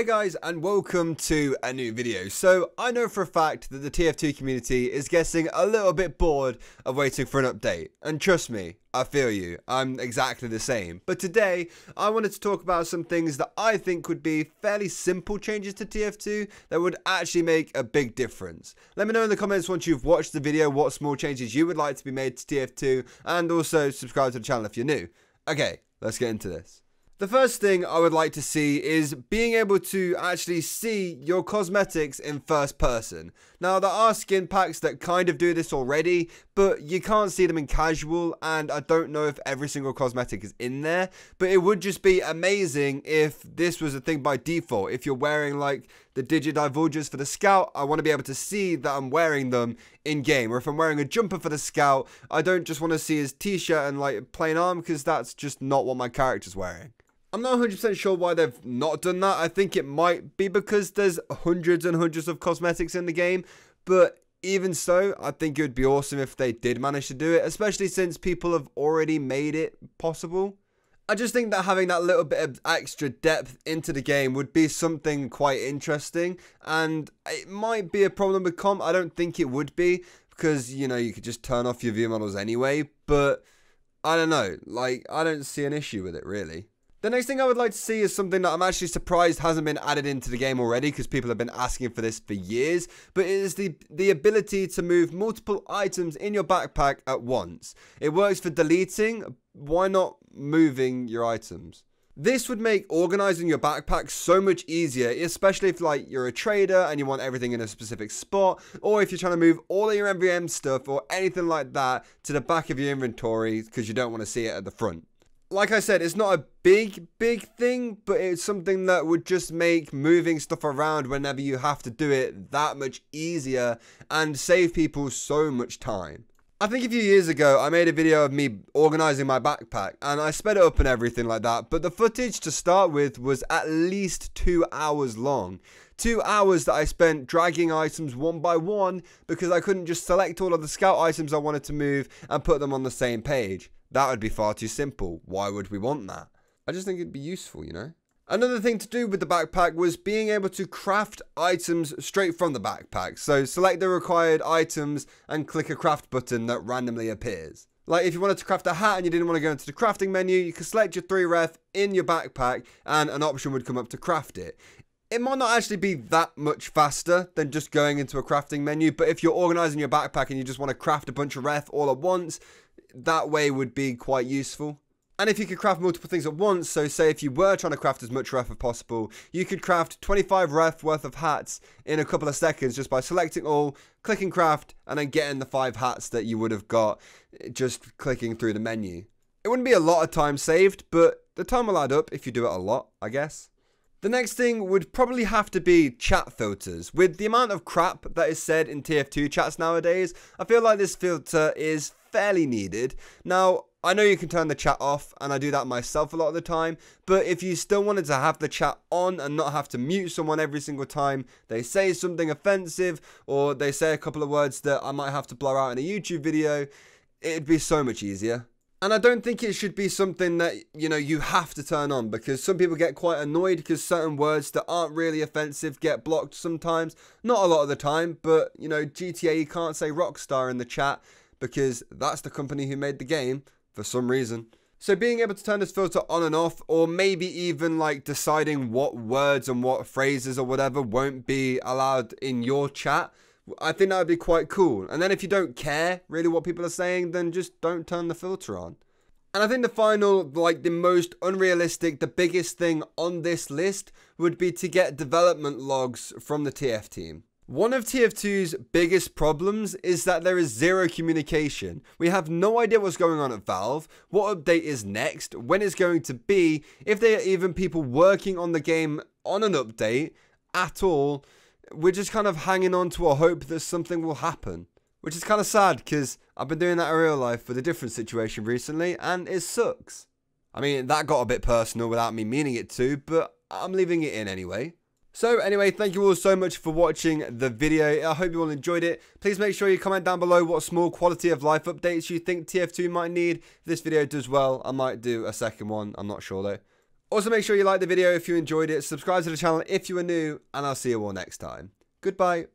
Hey guys, and welcome to a new video. So I know for a fact that the TF2 community is getting a little bit bored of waiting for an update, and trust me, I feel you, I'm exactly the same. But today I wanted to talk about some things that I think would be fairly simple changes to TF2 that would actually make a big difference. Let me know in the comments once you've watched the video what small changes you would like to be made to TF2, and also subscribe to the channel if you're new. Okay, let's get into this. The first thing I would like to see is being able to actually see your cosmetics in first person. Now, there are skin packs that kind of do this already, but you can't see them in casual, and I don't know if every single cosmetic is in there, but it would just be amazing if this was a thing by default. If you're wearing like the Divulgers for the Scout, I want to be able to see that I'm wearing them in game. Or if I'm wearing a jumper for the Scout, I don't just want to see his t-shirt and like plain arm, because that's just not what my character's wearing. I'm not 100% sure why they've not done that. I think it might be because there's hundreds and hundreds of cosmetics in the game, but even so, I think it would be awesome if they did manage to do it, especially since people have already made it possible. I just think that having that little bit of extra depth into the game would be something quite interesting, and it might be a problem with comp. I don't think it would be, because, you know, you could just turn off your view models anyway, but I don't know, like, I don't see an issue with it, really. The next thing I would like to see is something that I'm actually surprised hasn't been added into the game already, because people have been asking for this for years, but it is the ability to move multiple items in your backpack at once. It works for deleting, why not moving your items? This would make organizing your backpack so much easier, especially if like you're a trader and you want everything in a specific spot, or if you're trying to move all of your MVM stuff or anything like that to the back of your inventory because you don't want to see it at the front. Like I said, it's not a big thing, but it's something that would just make moving stuff around whenever you have to do it that much easier and save people so much time. I think a few years ago, I made a video of me organizing my backpack, and I sped it up and everything like that, but the footage to start with was at least 2 hours long. 2 hours that I spent dragging items one by one because I couldn't just select all of the scout items I wanted to move and put them on the same page. That would be far too simple. Why would we want that? I just think it'd be useful, you know? Another thing to do with the backpack was being able to craft items straight from the backpack. So select the required items and click a craft button that randomly appears. Like if you wanted to craft a hat and you didn't want to go into the crafting menu, you could select your 3 ref in your backpack and an option would come up to craft it. It might not actually be that much faster than just going into a crafting menu, but if you're organizing your backpack and you just want to craft a bunch of ref all at once, that way would be quite useful. And if you could craft multiple things at once, so say if you were trying to craft as much ref as possible, you could craft 25 ref worth of hats in a couple of seconds just by selecting all, clicking craft, and then getting the 5 hats that you would have got just clicking through the menu. It wouldn't be a lot of time saved, but the time will add up if you do it a lot, I guess. The next thing would probably have to be chat filters. With the amount of crap that is said in TF2 chats nowadays, I feel like this filter is fairly needed. Now, I know you can turn the chat off, and I do that myself a lot of the time, but if you still wanted to have the chat on and not have to mute someone every single time they say something offensive, or they say a couple of words that I might have to blur out in a YouTube video, it'd be so much easier. And I don't think it should be something that, you know, you have to turn on, because some people get quite annoyed because certain words that aren't really offensive get blocked sometimes. Not a lot of the time, but, you know, GTA, you can't say Rockstar in the chat because that's the company who made the game for some reason. So being able to turn this filter on and off, or maybe even like deciding what words and what phrases or whatever won't be allowed in your chat, I think that would be quite cool. And then if you don't care really what people are saying, then just don't turn the filter on. And I think the final, like the most unrealistic, the biggest thing on this list would be to get development logs from the TF team. One of TF2's biggest problems is that there is zero communication. We have no idea what's going on at Valve, what update is next, when it's going to be, if there are even people working on the game on an update at all. We're just kind of hanging on to a hope that something will happen, which is kind of sad because I've been doing that in real life with a different situation recently and it sucks. I mean, that got a bit personal without me meaning it to, but I'm leaving it in anyway. So anyway, thank you all so much for watching the video. I hope you all enjoyed it. Please make sure you comment down below what small quality of life updates you think TF2 might need. If this video does well, I might do a second one. I'm not sure though. Also, make sure you like the video if you enjoyed it, subscribe to the channel if you are new, and I'll see you all next time. Goodbye.